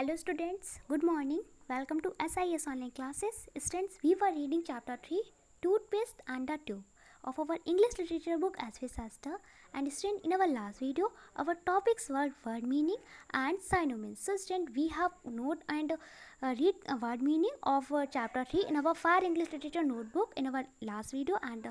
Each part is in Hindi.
Hello students, good morning. Welcome to SIS online classes. Students, we were reading chapter 3, Toothpaste and the Tube of our English literature book as we Sasta. And student, in our last video, our topics were word meaning and synonyms. So student, we have note and read a word meaning of chapter 3 in our Fire English literature notebook in our last video, and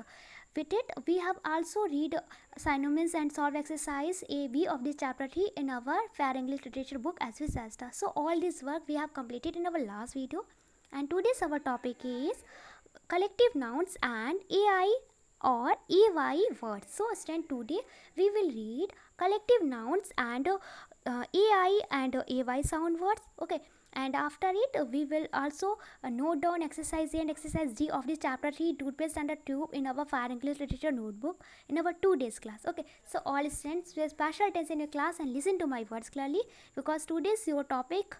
with it we have also read synonyms and solve exercise A B of this chapter 3 in our Fair English literature book as we Sasta. So all this work we have completed in our last video, and today's our topic is collective nouns and AI or AY words. So student, today we will read collective nouns and AI and AY sound words. Okay, and after it we will also note down exercise A and exercise D of this chapter 3 toothpaste and a tube in our Fire English literature notebook in our 2 days class. Okay, so all students pay special attention in your class and listen to my words clearly, because today's your topic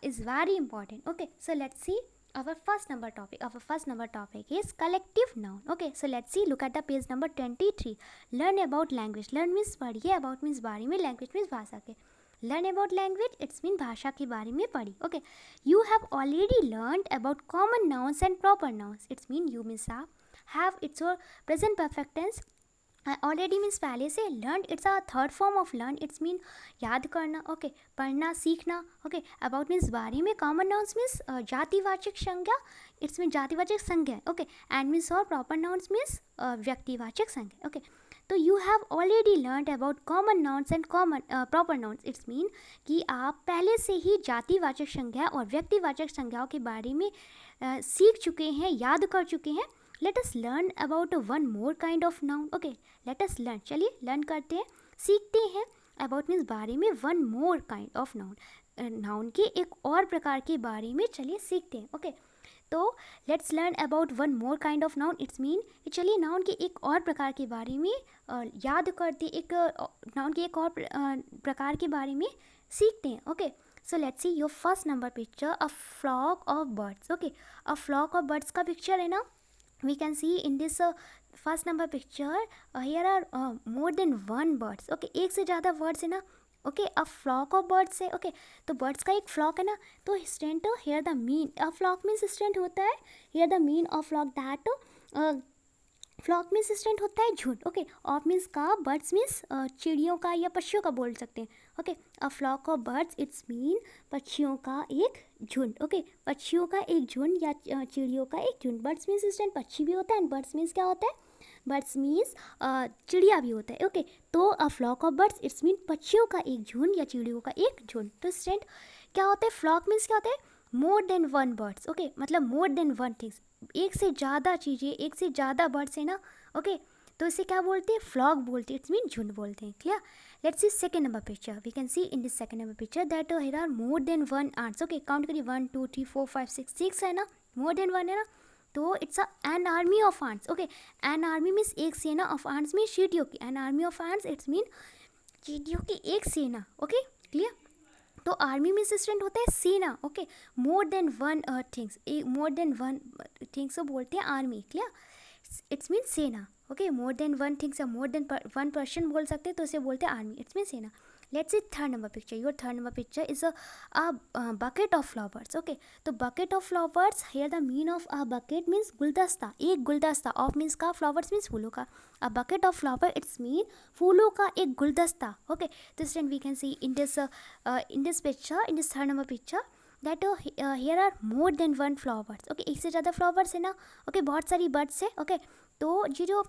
is very important. Okay, so let's see our first number topic is collective noun. Okay, so let's see, look at the page number 23. Learn about language. Learn means पढ़िए, about means बारे में, language means भाषा के. Learn about language, it's mean भाषा के बारे में पढ़ी. Okay, you have already learned about common nouns and proper nouns. It's mean you means have it's your present perfect tense. Already means पहले से. Learn it's a third form of learn, it's mean याद करना. ओके, पढ़ना, सीखना. ओके, अबाउट मीन्स बारे में. कॉमन नाउन्स मीन्स जातिवाचक संज्ञा, इट्स मीन जातिवाचक संज्ञा. ओके, एंड मीन्स और प्रॉपर नाउन्स मीन्स व्यक्तिवाचक संज्ञा. ओके, तो you have already learn about common nouns and common proper nouns. It's mean कि आप पहले से ही जातिवाचक संज्ञा और व्यक्तिवाचक संज्ञाओं के बारे में सीख चुके हैं, याद कर चुके हैं. Let us learn about one more kind of noun. Okay, let us learn, चलिए लर्न करते हैं, सीखते हैं. अबाउट मीन्स बारे में, one more kind of noun, noun के एक और प्रकार के बारे में चलिए सीखते हैं. ओके, तो let's learn about one more kind of noun. It's mean चलिए नाउन के एक और प्रकार के बारे में याद करते, एक नाउन के एक और प्रकार के बारे में सीखते हैं. Okay, so let's see your first number picture, a flock of birds. Okay, a flock of birds का picture है ना. We can see in this first number picture here are more than one birds. Okay, एक से ज़्यादा birds है ना. Okay, a flock of birds है. ओके, तो बर्ड्स का एक फ्लॉक है ना. तो student, here the mean, a flock means student होता है, here the mean of flock that flock means student होता है झुंड. ओके, ऑफ मीन्स का, बर्ड्स मीन्स चिड़ियों का या पक्षियों का बोल सकते हैं. Okay, a flock of birds it's mean पक्षियों का एक झुंड. ओके, पक्षियों का एक झुंड या चिड़ियों का एक झुंड. बर्ड्स मीन्स स्टूडेंट पक्षी भी होता है, एंड बर्ड्स मीन्स क्या होता है, बर्ड्स मीन्स चिड़िया भी होता है. ओके, तो a flock of birds it's mean पक्षियों का एक झुंड या चिड़ियों का एक झुंड. तो स्टूडेंट क्या होता है, फ्लॉक मीन्स क्या होता है, मोर देन वन बर्ड्स. ओके, मतलब मोर देन वन थिंग्स, एक से ज़्यादा चीज़ें, एक से ज़्यादा बर्ड्स है ना. ओके, तो इसे क्या बोलते हैं, फ्लॉक बोलते हैं. इट्स मीन झुंड बोलते हैं. Clear. Let's see second number picture. We can see in this second number picture that here are more than one ants. Okay, count करिए, 1 2 3 4 5 6 6 है ना, मोर देन वन है ना. तो it's an army of ants. Okay, an army means एक सेना, ऑफ आंट्स मीन्स चींटियों की. An army of ants it's mean चींटियों की एक सेना. Okay, clear. तो आर्मी मीन्स स्टूडेंट होता है सेना. Okay, more than one things, more than one things को बोलते हैं आर्मी. क्लियर, इट्स मीन सेना. Okay, more than one things या मोर देन वन पर्सन बोल सकते हैं, तो इसे बोलते हैं आर्मी. इट्स मीन सेना. Let's see third number picture. Your third number picture is a bucket of flowers. Okay, तो bucket of flowers, here the mean of a bucket means गुलदस्ता, एक गुलदस्ता. ऑफ मीन्स का, फ्लावर्स मीन्स फूलों का. A bucket of flower it's mean फूलों का एक गुलदस्ता. ओके, तो student we can see in this picture, in this third number picture that here are more than one flowers. Okay, एक से ज़्यादा फ्लावर्स है ना. ओके, बहुत सारी बर्ड्स है. ओके, तो ये जो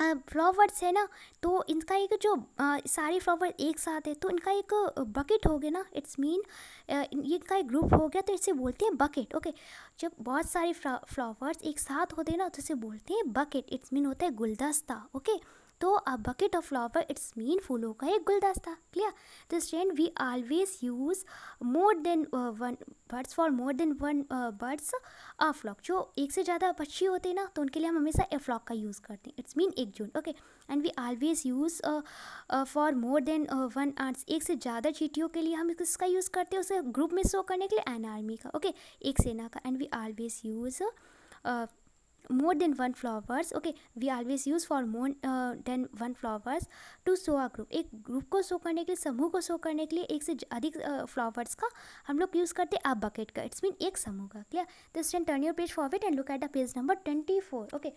फ्लावर्स है ना, तो इनका एक जो सारे फ्लावर एक साथ है, तो इनका एक बकेट हो गया ना. इट्स मीन इनका एक ग्रुप हो गया, तो इसे बोलते हैं बकेट. ओके, जब बहुत सारे फ्लावर्स एक साथ होते हैं ना, तो इसे बोलते हैं बकेट. इट्स मीन होता है गुलदस्ता. ओके, तो a bucket of flower it's mean फूलों का एक गुलदस्ता. क्लियर. तो student, we always use more than one birds for more than one birds a flock. जो एक से ज़्यादा पक्षी होते हैं ना, तो उनके लिए हम हमेशा ए फ्लॉक का यूज़ करते हैं. इट्स मीन एक झुंड. Okay, and we always use for more than one ants, एक से ज़्यादा चींटियों के लिए हम इसका यूज़ करते हैं, उसे ग्रुप में शो करने के लिए एन आर्मी का. ओके, एक सेना का. And we always use more than one flowers. Okay, we always use for more than one flowers to show a group. एक ग्रुप को शो करने के लिए, समूह को शो करने के लिए एक से अधिक फ्लावर्स का हम लोग यूज़ करते हैं अ बकेट का. इट्स मीन एक समूह का. क्लियर? तो student turn your page forward and look at the page number 24. Okay,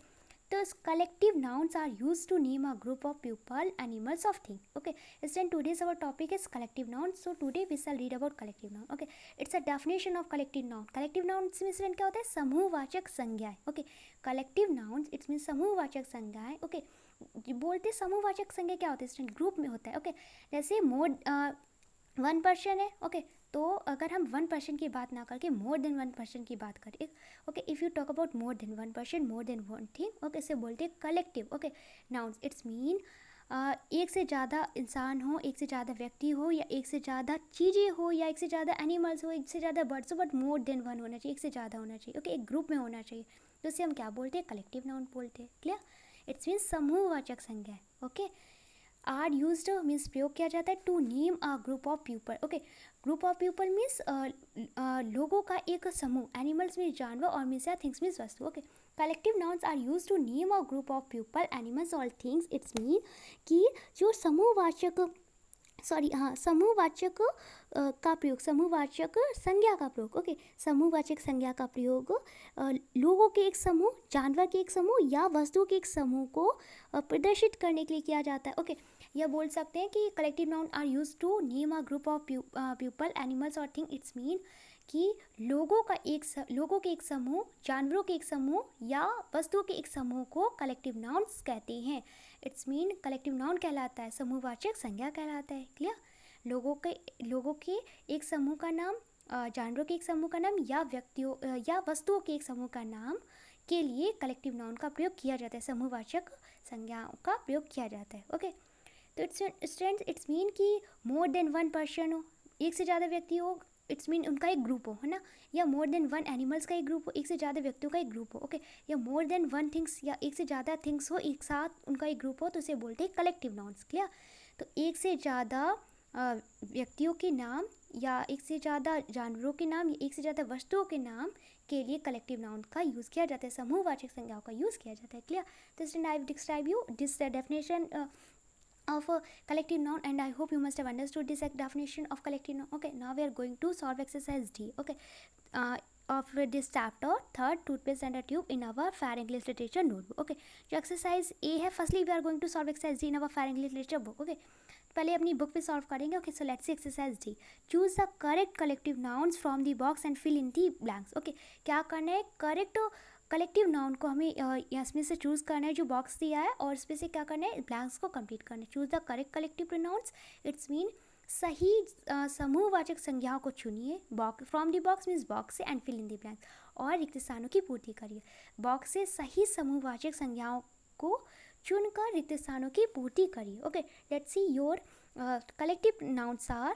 thus collective nouns are used to name a group of people, animals, of things. Okay, student, today's our topic is collective nouns. So today we shall read about collective noun. Okay, it's a definition of collective noun. Collective nouns में student क्या होता है? समूहवाचक संज्ञाएं. Okay, collective nouns it means समूहवाचक संज्ञाएं. Okay, बोलते समूहवाचक संज्ञा क्या होती है स्टूडेंट? ग्रुप में होता है. ओके, जैसे मोर 1 पर्सन है. ओके, तो अगर हम 1 पर्सन की बात ना करके मोर देन 1 पर्सन की बात करें. Okay, if you talk about more than 1 person, more than one thing, okay, इसे बोलते हैं collective. Okay, nouns it's mean एक से ज़्यादा इंसान हो, एक से ज़्यादा व्यक्ति हो, या एक से ज़्यादा चीज़ें हो, या एक से ज़्यादा एनिमल्स हो, एक से ज़्यादा बर्ड्स हो, बट मोर देन वन होना चाहिए, एक से ज़्यादा होना चाहिए. ओके, एक ग्रुप में होना चाहिए, तो इसे हम क्या बोलते हैं? कलेक्टिव नाउन बोलते हैं. क्लियर? इट्स मीन समूहवाचक संज्ञा. ओके, आर यूज्ड मीन्स प्रयोग किया जाता है to name a group of people. Okay, group of people means लोगों का एक समूह. एनिमल्स मीन्स जानवर, और मीन्स या थिंग्स मीन्स वस्तु. Okay, collective nouns are use to name a group of people, animals और थिंग्स. इट्स मीन कि जो समूहवाचक समूहवाचक का प्रयोग, समूहवाचक संज्ञा का प्रयोग. ओके, समूहवाचक संज्ञा का प्रयोग लोगों के एक समूह, जानवर के एक समूह, या वस्तुओं के एक समूह को प्रदर्शित करने के लिए किया जाता है. ओके, यह बोल सकते हैं कि collective noun are use to name a group of people, animals और थिंग. इट्स मीन कि लोगों के एक समूह, जानवरों के एक समूह, या वस्तुओं के एक समूह को कलेक्टिव नाउन्स कहते हैं. इट्स मीन कलेक्टिव नाउन कहलाता है, समूहवाचक संज्ञा कहलाता है. क्लियर? लोगों के एक समूह का नाम, जानवरों के एक समूह का नाम, या व्यक्तियों या वस्तुओं के एक समूह का नाम के लिए कलेक्टिव नाउन का प्रयोग किया जाता है, समूहवाचक संज्ञाओं का प्रयोग किया जाता है. ओके, तो इट्स मीन कि मोर देन 1 पर्सन हो, एक से ज़्यादा व्यक्ति हो, इट्स मीन उनका एक ग्रुप हो, है ना, या मोर देन 1 एनिमल्स का एक ग्रुप हो, एक से ज़्यादा व्यक्तियों का एक ग्रुप हो. ओके, या मोर देन 1 थिंग्स, या एक से ज़्यादा थिंग्स हो, एक साथ उनका एक ग्रुप हो, तो उसे बोलते हैं कलेक्टिव नाउन्स. क्लियर? तो एक से ज़्यादा व्यक्तियों के नाम, या एक से ज़्यादा जानवरों के नाम, या एक से ज़्यादा वस्तुओं के नाम के लिए कलेक्टिव नाउन का यूज़ किया जाता है, समूहवाचक संज्ञाओं का यूज़ किया जाता है. क्लियर? तो student, I describe you this definition of a collective noun, and I hope you must have understood this definition of collective noun. Okay, now we are going to solve exercise D. Okay, of this chapter, third, toothpaste and a tube, in our Fair English Literature notebook. Okay, जो exercise A है, firstly we are going to solve exercise D in our Fair English Literature book. Okay, पहले अपनी बुक पे सॉल्व करेंगे. Okay, so let's see exercise D. Choose the correct collective nouns from the box and fill in the blanks. Okay, क्या करना है? करेक्ट कलेक्टिव नाउन को हमें इसमें से चूज़ करना है जो बॉक्स दिया है, और इसमें से क्या करना है? ब्लैंक्स को कंप्लीट करना है. Choose the correct collective pronouns. It's mean सही समूहवाचक संज्ञाओं को चुनिए. Box from the box means box से, and fill in the blanks, और रिक्त स्थानों की पूर्ति करिए. बॉक्स से सही समूहवाचक संज्ञाओं को चुनकर रिक्त स्थानों की पूर्ति करिए. Okay, let's see your collective nouns are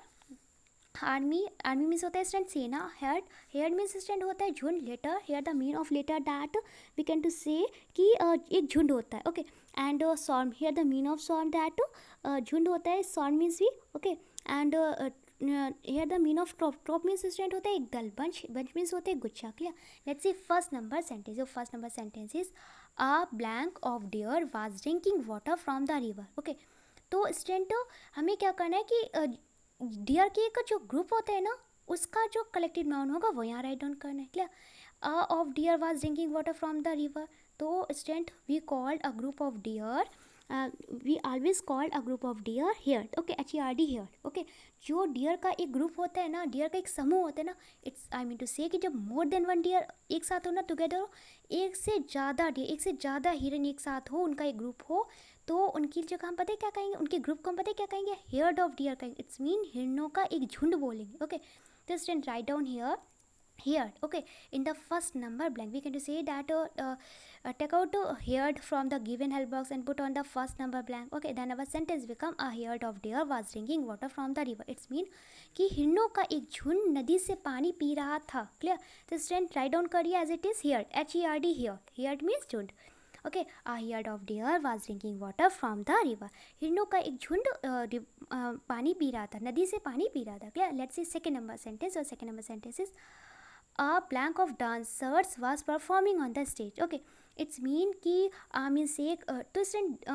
army. Army means होता है स्टैंड सेना. हेड मीन्स स्टैंड होता है झुंड. Litter, here the mean of litter that we can to say कि एक झुंड होता है. Okay, and swarm, here the mean of swarm that झुंड होता है. सॉर्म मीन्स भी. Okay, and here the mean of crop. Crop means stand होता है एक दल. बंच मीन्स होते हैं गुच्छा. Clear? Let's see first number sentence. जो first number sentence is a blank of deer was drinking water from the river. Okay, तो स्टूडेंट हमें क्या करना है कि डियर के एक जो ग्रुप होते हैं ना, उसका जो कलेक्टिव नाउन होगा वो यहाँ राइट डाउन करना है. Clear? Of deer was drinking water from the river. तो student, we called a group of deer, we always called a group of deer here. Okay, HERD here. Okay, जो डियर का एक ग्रुप होता है ना, डियर का एक समूह होता है ना, it's I mean to say कि जब मोर देन 1 डियर एक साथ हो ना, टुगेदर हो, एक से ज़्यादा डियर, एक से ज़्यादा हिरन एक साथ हो, उनका एक ग्रुप हो, तो उनकी जगह हम पता है क्या कहेंगे? उनके ग्रुप को हम पता है क्या कहेंगे? हेयर्ड ऑफ डियर कहेंगे. इट्स मीन हिरणों का एक झुंड बोलेंगे. ओके, तो student write down here heard. Okay, in the first number blank we can say that take out heard from the given help box and put on the first number blank. Okay, then our sentence become a heard of deer was drinking water from the river. It's mean कि हिरणों का एक झुंड नदी से पानी पी रहा था. क्लियर? तो स्टूडेंट राइट डाउन करिए as it is heard. HERD heard. Heard means झुंड. ओके, a herd of deer was drinking water from the river. हिरणों का एक झुंड पानी पी रहा था, नदी से पानी पी रहा था. Clear? Let's see second number sentence. और second number sentence is a blank of dancers was performing on the stage. Okay, it's mean कि means एक तो student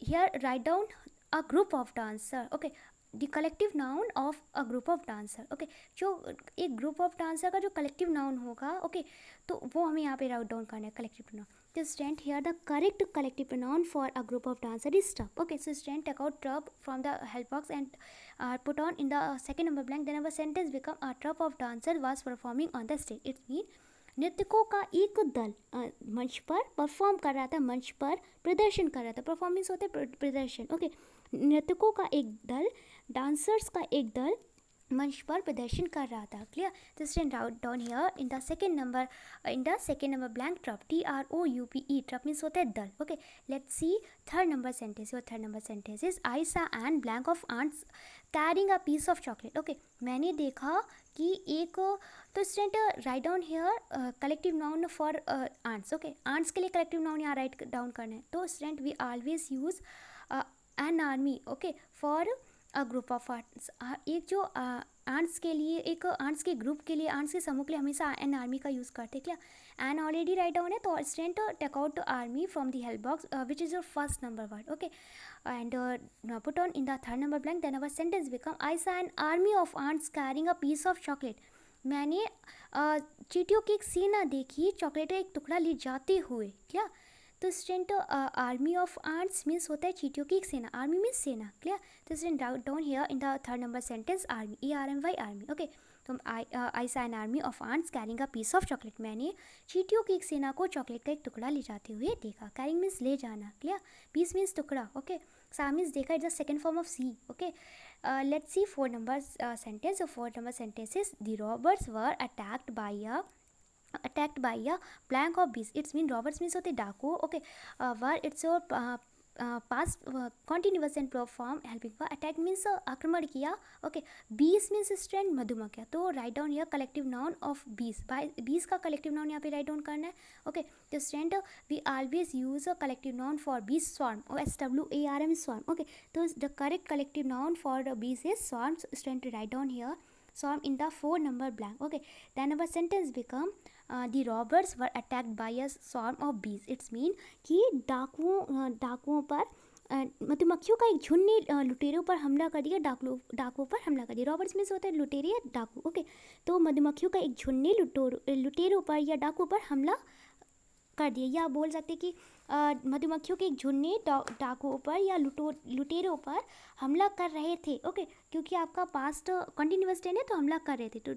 here write down a group of dancer. Okay, the collective noun of a group of dancer. Okay, जो एक group of dancer का जो collective noun होगा, okay, तो वो हमें यहाँ पे write down करना है collective pronoun. So student, here the correct collective pronoun for a group of dancer is trup. Okay, so student, take out trup from the help box and put on in the second number blank. Then our sentence become a trup of dancer was performing on the stage. It means नृत्यकों का एक दल मंच पर परफॉर्म कर रहा था, मंच पर प्रदर्शन कर रहा था. परफॉर्मेंस होता है प्रदर्शन. ओके, नृत्यकों का एक दल, डांसर्स का एक दल मंच पर प्रदर्शन कर रहा था. क्लियर? तो stand down here in the second number blank troupe, TROUPE. Troupe means होता है दल. Okay, let's see third number sentence. Your third number sentence is I saw and blank of ants carrying a piece of chocolate. Okay, मैंने देखा कि एक, तो student write down here collective noun for ants. Okay, ants के लिए कलेक्टिव नाउन यहाँ राइट डाउन करना है. तो student we always use an army. Okay, for a group of arts. एक जो आंट्स के लिए, एक आंट्स के ग्रुप के लिए, आंट्स के समूह के लिए हमेशा एन आर्मी का यूज़ करते हैं. क्या एन ऑलरेडी राइट डाउन है, तो student take out army from the help box which is your first number word. Okay, and now put on in the third number blank. Then our sentence become I saw an army of ants carrying a piece of chocolate. मैंने चींटियों की एक सेना देखी चॉकलेट का एक टुकड़ा ले जाते हुए. क्या? तो student army of ants means होता है चींटियों की एक सेना. आर्मी मीन्स सेना. क्लियर? तो student down here in the third number sentence army, ARMY army. Okay, तो I saw an army of ants carrying a piece of chocolate. मैंने चींटियों की एक सेना को चॉकलेट का एक टुकड़ा ले जाते हुए देखा. कैरिंग मीन्स ले जाना. क्लियर? पीस मीन्स टुकड़ा. ओके, सा मीन्स देखा, is the second form of see. Okay, let's see four number sentence. So four number sentence is the robbers were attacked by a blank of bees. It's mean robbers means होते डाकू. Okay, were it's your past continuous and proper form helping for. attack means आक्रमण किया. Okay, bees means स्टूडेंट मधुमक्खियाँ. तो write down here collective noun of bees. bees का कलेक्टिव नाउन यहाँ पे राइट डाउन करना है. ओके, तो student we always use a collective noun for bees swarm or SWARM swarm. Okay, तो the correct collective noun for the bees is swarm. Student write down here swarm in the 4 number blank. Okay, then our sentence become the robbers were attacked by a swarm of bees. It's mean कि डाकुओं पर मधुमक्खियों का एक झुंड ने लुटेरों पर हमला कर दिया. डाकुओं पर हमला कर दिया. रॉबर्ट्स मीन्स होता है लुटेरे या डाकू. ओके, तो मधुमक्खियों का एक झुंड ने लुटेरों पर या डाकुओं पर हमला कर दिया. या बोल सकते कि मधुमक्खियों के एक झुंड ने डाकुओं पर या लुटेरों पर हमला कर रहे थे. ओके, क्योंकि आपका पास्ट कंटिन्यूअस टेंस है तो हमला कर रहे थे. तो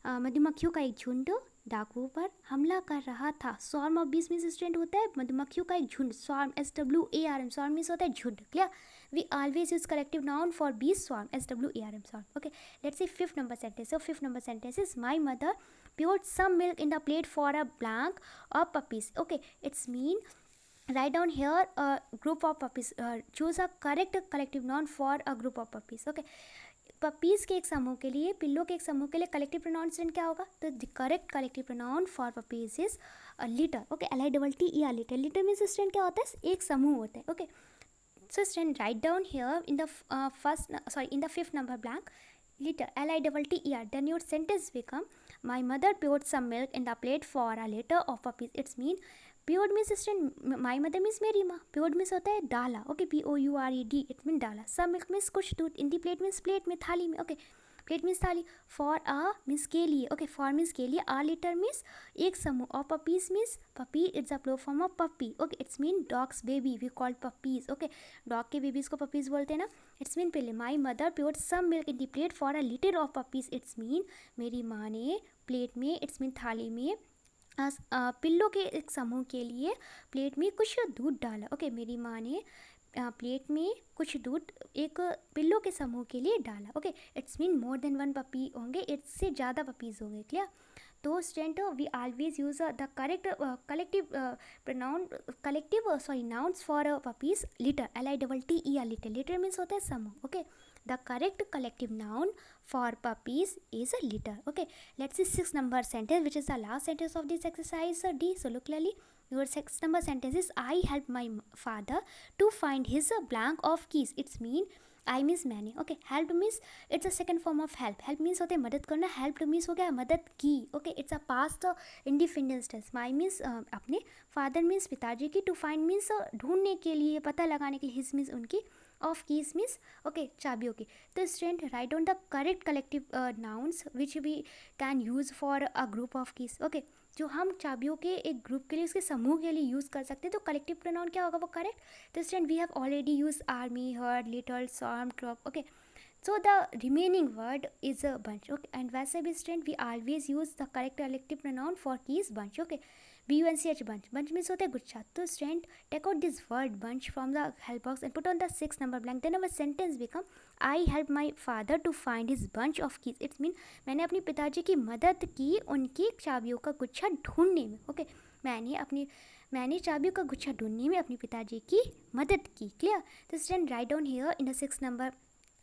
मधुमक्खियों का एक झुंड डाकुओं पर हमला कर रहा था. स्वार्म ऑफ बीस मीन्स स्टूडेंट होता है मधुमक्खियों का एक झुंड. Swarm SWARM. स्वार्म मीन्स होता है झुंड. Clear? We always use collective noun for bees. Swarm SWARM swarm. Okay, let's see fifth number sentence. So fifth number sentence is my mother poured some milk in the plate for a blank of puppies. Okay, it's mean write down here a group of puppies. Choose a correct collective noun for a group of puppies. Okay, puppies के एक समूह के लिए, पिल्लों के एक समूह के लिए कलेक्टिव प्रोनाउन क्या होगा? तो the correct collective pronoun for puppies is litre. Okay, LITTER litter. Litter means student क्या होता है? एक समूह होता है. Okay, so student write down here in the fifth number blank litter, LITTER. Then your sentence become my mother poured some milk in the plate for a litter of puppies. It's mean poured means student my mother means मेरी माँ. poured means होता है डाला. Okay, POURED. इट मीन डाला. some milk means कुछ दूध. in the plate means plate में, थाली में. ओके, प्लेट मीन्स थाली. फॉर आ मीन्स के लिए. ओके, फॉर मीन्स के लिए. आ लिटर मीन्स एक समूह. और puppies means puppy, it's a plural form of puppy. Okay, it's mean dogs baby we called puppies. Okay, dog के बेबीज को पपीज बोलते हैं ना. इट्स मीन पहले my mother poured some milk in the plate for a litter of puppies. It's mean मेरी माँ ने प्लेट में, इट्स मीन थाली में, पिल्लों के एक समूह के लिए प्लेट में कुछ दूध डाला. ओके, मेरी माँ ने प्लेट में कुछ दूध एक पिल्लों के समूह के लिए डाला. Okay, it's mean more than one puppy होंगे, इससे ज़्यादा पपीज़ होंगे. क्लियर? तो student we always use the correct collective nouns for puppies. Litter, LITTER. Litter. Litter means होता है समूह. Okay, the correct collective noun for puppies is a litter. Okay, let's see 6 number sentence, which is the last sentence of this exercise D. So look clearly. Your 6 number sentence is I helped my father to find his blank of keys. It's mean I means मैंने, okay. Help means it's a second form of help. Help means होते हैं मदद करना, हेल्प मीन्स हो गया मदद की, okay. It's a past independence tense. My means अपने, फादर मीन्स पिताजी की, टू फाइंड मीन्स ढूंढने के लिए, पता लगाने के लिए, हिज मीन्स उनकी, ऑफ कीज मीन्स ओके चाबियों की। तो student write on the correct collective nouns which we can use for a group of keys, okay. जो हम चाबियों के एक ग्रुप के लिए, उसके समूह के लिए यूज़ कर सकते हैं, तो कलेक्टिव प्रोनाउन क्या होगा वो करेक्ट। तो student we have already use army, herd, little, swarm, troop, okay. So the remaining word is a bunch, okay. And वैसे भी student we always use the correct collective pronoun for keys bunch, okay. bunch, bunch means होता है गुच्छा। तो student take out this word bunch from the help box and put on the 6 number blank, then our sentence become I helped my father to find his bunch of keys. It mean मैंने अपने पिताजी की मदद की उनकी चाबियों का गुच्छा ढूंढने में, ओके। मैंने चाबियों का गुच्छा ढूंढने में अपने पिताजी की मदद की, क्लियर। तो student write down here in the 6 number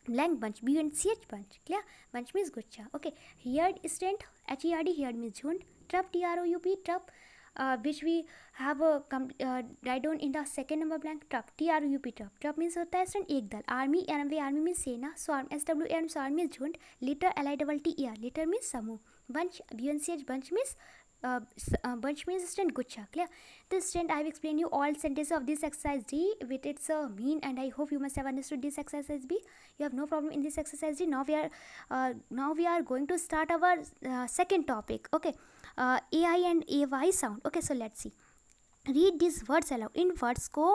blank bunch, bunch, bunch, clear. Bunch means guच्छा, okay. Heard student, herd, heard means झुंड, trup, trup, trup, which we have write down in the second number blank, trup, trup, trup. Trup means होता है student एक दल, army, army means सेना, swarm, swarm means झुंड, litter, litter, litter means समूह, bunch, bunch means bunch means student guच्छा, clear. This student I have explained you all sentences of this exercise D with its mean, and I hope you must have understood this exercise B. You have no problem in this exercise D. Now we are going to start our second topic, okay. AI and AY sound, okay. So let's see. Read this words allowed, in words को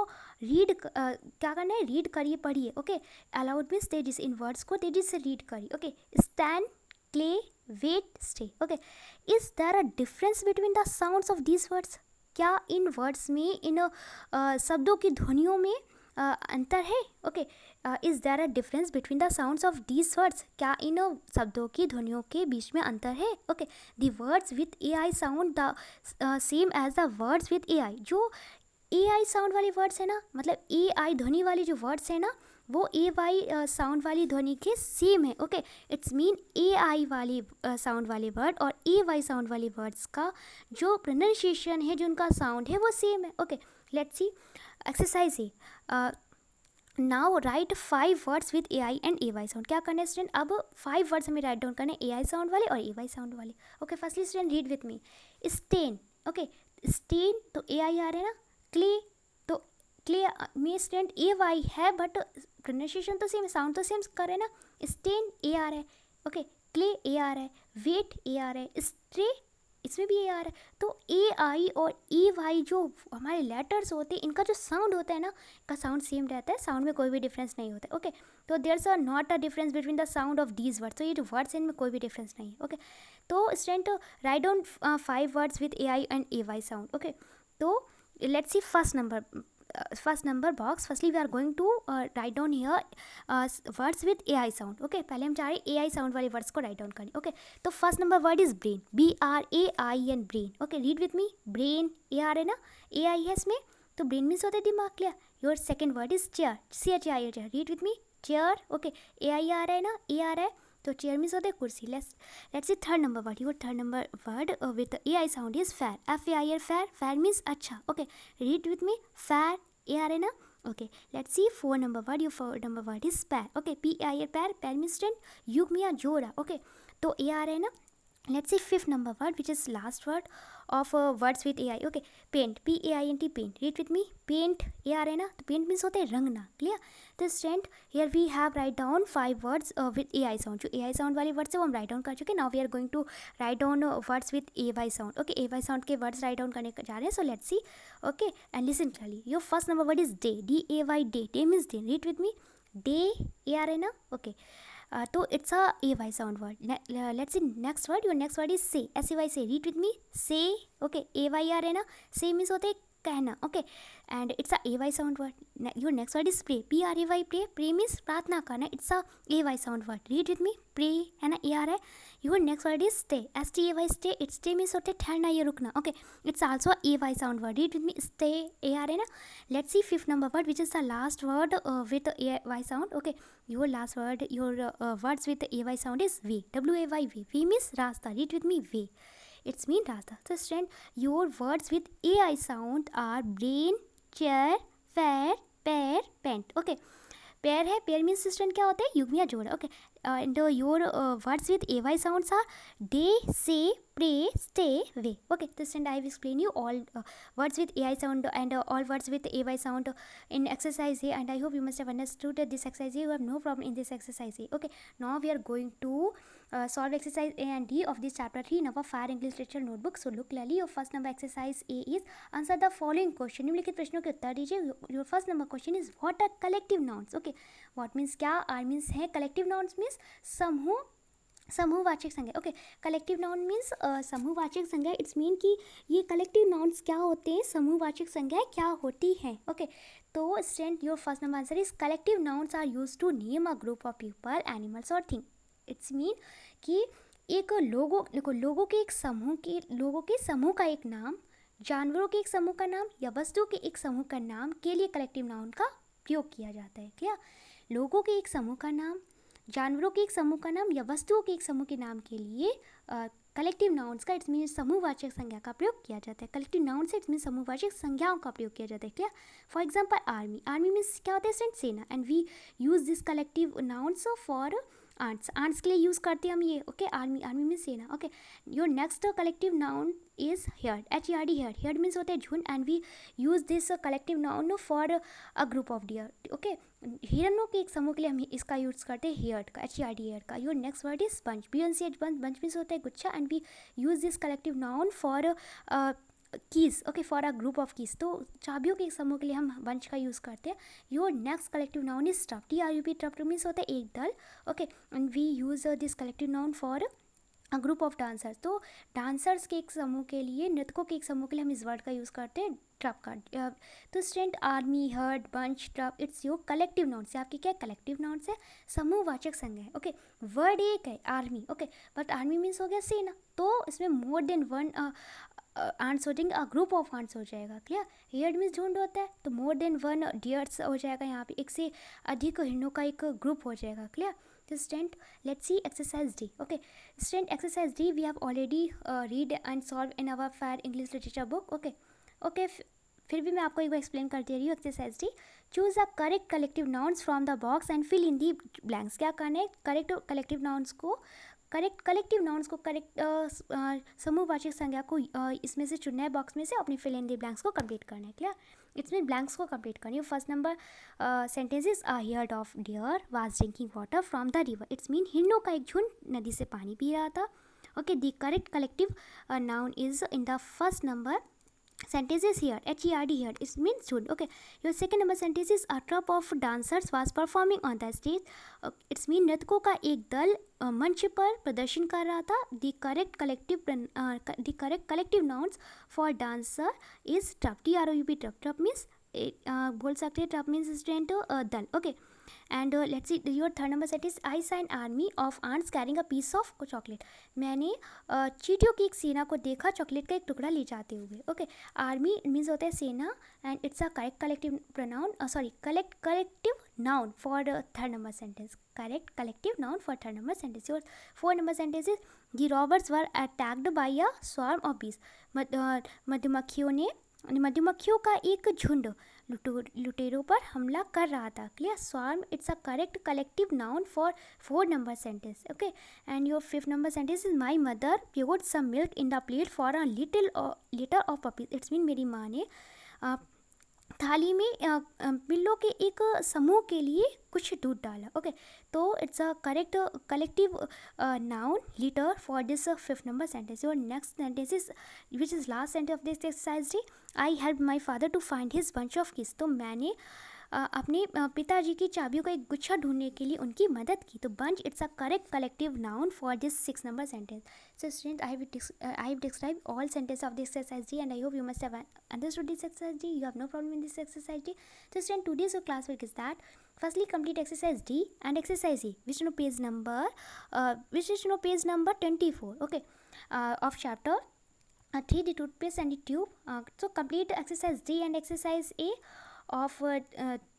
रीड क्या करना है, रीड करिए, पढ़िए, ओके। अलाउड मीन्स तेजी से, इन वर्ड्स को तेजी से रीड करिए, okay. Stand, clay, wait, stay, okay. Is there a difference between the sounds of these words? क्या इन वर्ड्स में, इन शब्दों की ध्वनियों में अंतर है, okay. Is there a difference between the sounds of these words? क्या इन शब्दों की ध्वनियों के बीच में अंतर है, okay. The words with A I sound the same as the words with A I. जो ए आई साउंड वाले वर्ड्स है ना, मतलब ए आई ध्वनि वाली जो वर्ड्स है ना, वो ए वाई साउंड वाली ध्वनि के सेम है, ओके। इट्स मीन ए आई वाली साउंड वाले वर्ड और ए वाई साउंड वाले वर्ड्स का जो प्रोनाउंसिएशन है, जो उनका साउंड है, वो सेम है, ओके। लेट्स सी एक्सरसाइज है। Now right 5 words with A I and A Y sound. क्या करना है स्टूडेंट, अब 5 वर्ड्स हमें राइट डाउन करना है, ए आई साउंड वाले और ए वाई साउंड वाले, okay. Firstly student read with me. Stain, okay. Stain तो ए आई आ रहा है ना, क्ले तो क्ले में स्टूडेंट ए वाई है, बट प्रोनाउंसिएशन तो सेम, साउंड तो सेम कर रहे हैं ना। स्टेन ए आ रहा है, ओके। क्ले ए आ रहा है, वेट ए आ रहा है, स्ट्रे इसमें भी ए आ रहा है। तो ए आई और ए वाई जो हमारे लेटर्स होते हैं, इनका जो साउंड होता है ना, का साउंड सेम रहता है, साउंड में कोई भी डिफरेंस नहीं होता है, ओके। तो there's a not a difference between the sound of these words. तो ये जो वर्ड्स हैं इनमें कोई भी डिफरेंस नहीं है, ओके। तो student write down 5 words with A I and A Y sound, okay. तो let's see first number box. Firstly we are going to write down here words with A I sound, okay. पहले हम चाह रहे ए आई साउंड वाले वर्ड्स को राइट डाउन करें, ओके। तो first number word is brain, BRAIN, brain, okay. Read with me, brain A आ रहा है ना, ए आई है इसमें, तो ब्रेन मीन्स होता है दिमाग, clear. Your second word is chair, CHEIR, chair, read with me, chair, okay. A I आ रहा है ना, ए आ रहा है, तो चेयर मीन्स होता है कुर्सी। Let's see third number word. Your third number word with A I sound is fair, FAIR, fair, fair means अच्छा, okay. Read with me, fair A आ रहा है ना, okay. Let's see 4 number word. Your 4 number word is pair, okay. PAIR, pair, पैर मीन्स युग में या जोड़ा, ओके। तो ए आ रहा है ना। Let's see 5th number word which is last word of words with A I, okay. Paint, PAINT, paint, read with me, paint A आ रहा है ना, तो पेंट मीन्स होता है रंगना, क्लियर। तो student here we have write down 5 words with A I sound. जो ए आई साउंड वाले वर्ड्स है वो हम राइट डाउन कर चुके हैं। Now we are going to write down words with A Y sound, okay. A Y sound के वर्ड्स राइट डाउन करने जा रहे हैं, so let's see, okay. And listen clearly. Your first number word is day, DAY, day, day means दिन, read with me, day A आ रहा है ना, ओके। तो it's a A Y sound word. Let's see next word. Your next word is से, SAY, से, रीड विथ मी, से, ओके। ए वाई आ रहे ना, से मीन्स होते हैं कहना, okay. And it's a A Y sound word. Your next word is pray, PRAY, pray, pray means प्रार्थना करना, it's a A Y sound word, read with me, pray है ना, ए आ रहा है। Your next word is stay, STAY, stay, it's stay means होते ठहरना या रुकना, okay. It's also A Y sound word, read with me, stay A आ रहे ना। Let's see 5th number word which is the last word with A Y sound, okay. Your last word, your words with A Y sound is way, WAY, way, way means रास्ता, read with me, way, it's mean rasta. So student, your words with AI sound are brain, chair, fair, pair, pant, okay. Pair है, पेयर मीन्स स्टूडेंट क्या होते हैं, युग्म या जोड़. Okay, and your words with AY sounds are day, say, pray, stay, way. Okay, तो student I will explain you all words with AI sound and all words with AY sound in exercise A, and I hope you must have understood this exercise A. You have no problem in this exercise A. Okay, now we are going to solve exercise A and D of this chapter 3 in our Fire English Literature notebook. So look clearly. Your first number exercise A is answer the following question. निम्नलिखित प्रश्नों के उत्तर दीजिए. Your first number question is what are collective nouns? Okay, what means क्या, R means है, collective nouns means समूहवाचक संज्ञा. ओके, कलेक्टिव नाउन मीन्स समूहवाचक संज्ञा. इट्स मीन कि ये कलेक्टिव नाउन्स क्या होते हैं, समूहवाचक संज्ञाएं क्या होती हैं. ओके, तो student your first number answer is collective nouns are used to name a group of people, animals और थिंग. इट्स मीन कि एक लोगों के एक समूह के, लोगों के समूह का एक नाम, जानवरों के एक समूह का नाम या वस्तु के एक समूह का नाम के लिए कलेक्टिव नाउन का प्रयोग किया जाता है. क्लियर? लोगों के एक समूह का नाम, जानवरों के एक समूह का नाम या वस्तुओं के एक समूह के नाम के लिए कलेक्टिव नाउन्स का इट्स मीन समूहवाचक संज्ञा का प्रयोग किया जाता है. कलेक्टिव नाउन से इट्स मीन समूहवाचक संज्ञाओं का प्रयोग किया जाता है. क्या? For example army. Army means क्या होता है स्टूडेंट? सेना. And we use this collective nouns for ants. Ants के लिए यूज़ करते हैं हम ये. ओके, आर्मी, आर्मी मीन्स सेना. Okay, your next collective noun is herd. HERD, herd. Heard means होता है झुंड, and we use this collective noun for a group of deer. Okay, हिरणों के एक समूह के लिए हम इसका यूज़ करते हैं हेयर्ड का, HERD, हेयर्ड का. Your next word is sponge. BUNCH, bunch. Bunch means होता है गुच्छा, and we use this collective noun for keys. Okay, for a group of keys. तो चाबियों के एक समूह के लिए हम बंच का यूज़ करते हैं. Your next collective noun is troupe. TRUP, troupe means होता है एक दल. Okay, and we use this collective noun for a group of dancers. तो डांसर्स के एक समूह के लिए, नृतकों के एक समूह के लिए हम इस वर्ड का यूज़ करते हैं ट्रप का. तो student army, herd, bunch, troupe it's your collective noun से. आपकी क्या कलेक्टिव नाउन से समूहवाचक संज्ञा है. ओके, वर्ड एक है army. Okay, but army means हो गया सेना, तो इसमें मोर देन वन आंट्स हो जाएंगे, अ ग्रुप ऑफ आंट्स हो जाएगा. क्लियर? हेयर्ड मीन्स झुंड होता है, तो मोर देन वन डियर्स हो जाएगा. यहाँ पे एक से अधिक हिरणों का एक ग्रुप हो जाएगा. क्लियर? तो student let's see exercise D. Okay, student exercise D we have already read and solve in our fire English literature book. Okay okay, फिर भी मैं आपको एक बार एक्सप्लेन कर दे रही हूँ. Exercise D, choose a correct collective nouns from the box and fill in the blanks. क्या करना है? करेक्ट कलेक्टिव नाउन्स को करेक्ट समूहवाचक संज्ञा को इसमें से चुनना है बॉक्स में से, अपनी फिल इन दी ब्लैंक्स को कंप्लीट करना है. क्लियर? इसमें ब्लैंक्स को कंप्लीट करनी है. First number sentence is a heard of deer was drinking water from the river. It's mean हिरणों का एक झुंड नदी से पानी पी रहा था. Okay, the correct collective noun is in the first number sentence is here, HERD, here it means झुंड. Okay, your second number sentence is a troupe of dancers was performing on the stage. It's mean नृतकों का एक दल मंच पर प्रदर्शन कर रहा था. the correct collective nouns for dancer is troupe. TROUP, troupe. Troupe means बोल सकते हैं ट्रप मीन्स स्टूडेंट दल. Okay, and let's see your third number set is I sign army of ants carrying a piece of chocolate. मैंने चींटियों की एक सेना को देखा चॉकलेट का एक टुकड़ा ले जाते हुए. ओके, आर्मी मीन्स होता है सेना, and it's a correct collective pronoun, collective noun for third number sentence. Correct collective noun for third number sentence. Your fourth number sentence is the robbers were attacked by a swarm of बीज. मधुमक्खियों का एक झुंड लुटेरों पर हमला कर रहा था. Clear? Swarm it's a correct collective noun for fourth number sentence. Okay, and your fifth number sentence is my mother poured some milk in the plate for a litter of puppies. It's mean मेरी माँ ने थाली में बिल्लों के एक समूह के लिए कुछ दूध डाला. ओके, तो it's a correct collective noun litre for this fifth number sentence. Your next sentence is which is last sentence of this exercise D, I help my father to find his bunch of keys. तो मैंने अपने पिताजी की चाबियों का एक गुच्छा ढूंढने के लिए उनकी मदद की. तो bunch it's a correct collective noun for this six number sentence. So student, I have described all sentences of this exercise D, and I hope you must have understood this exercise D. You have no problem in this exercise D. So student, today's class work is that firstly complete exercise D and exercise E, which is page number 24. Okay, of chapter 3, the toothpaste and the tube. So complete exercise D and exercise A of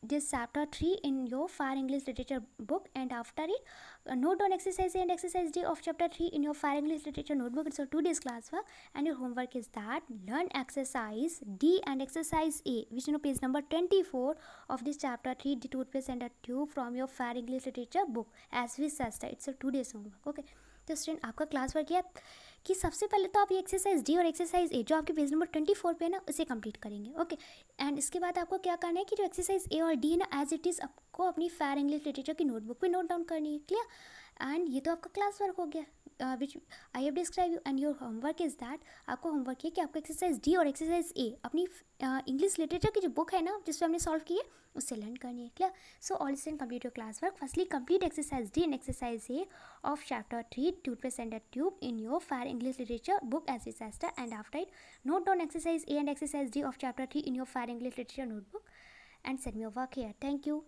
this chapter 3 in your Fire English Literature book, and after it note down exercise A and exercise D of chapter 3 in your Fire English Literature notebook. It's a 2 days class work, and your homework is that learn exercise D and exercise A, which page number 24 of this chapter 3, the toothpaste and the tube, from your Fire English Literature book as we said. It's a 2 days homework. Okay, तो स्टूडेंट आपका क्लास वर्क है कि सबसे पहले तो आप ये एक्सरसाइज डी और एक्सरसाइज ए जो आपके पेज नंबर 24 पे है ना, उसे कंप्लीट करेंगे. ओके, एंड इसके बाद आपको क्या करना है कि जो एक्सरसाइज ए और डी है ना, एज इट इज़ आपको अपनी फायर इंग्लिश लिटरेचर की नोटबुक पे नोट डाउन करनी है. क्लियर? एंड ये तो आपका क्लास वर्क हो गया which I have describe you. And your homework is that, आपको होमवर्क है कि आपको एक्सरसाइज डी और एक्सरसाइज ए अपनी इंग्लिश लिटरेचर की जो बुक है ना, जिसपे हमने सॉल्व की है, उससे लर्न करनी है. Clear? So all student complete your class work. Firstly complete exercise D and exercise A of chapter 3 toothpaste and a tube in your Fire English Literature book as disaster, and after it note down exercise A and exercise D of chapter 3 in your Fire English Literature notebook and send me your work here. Thank you.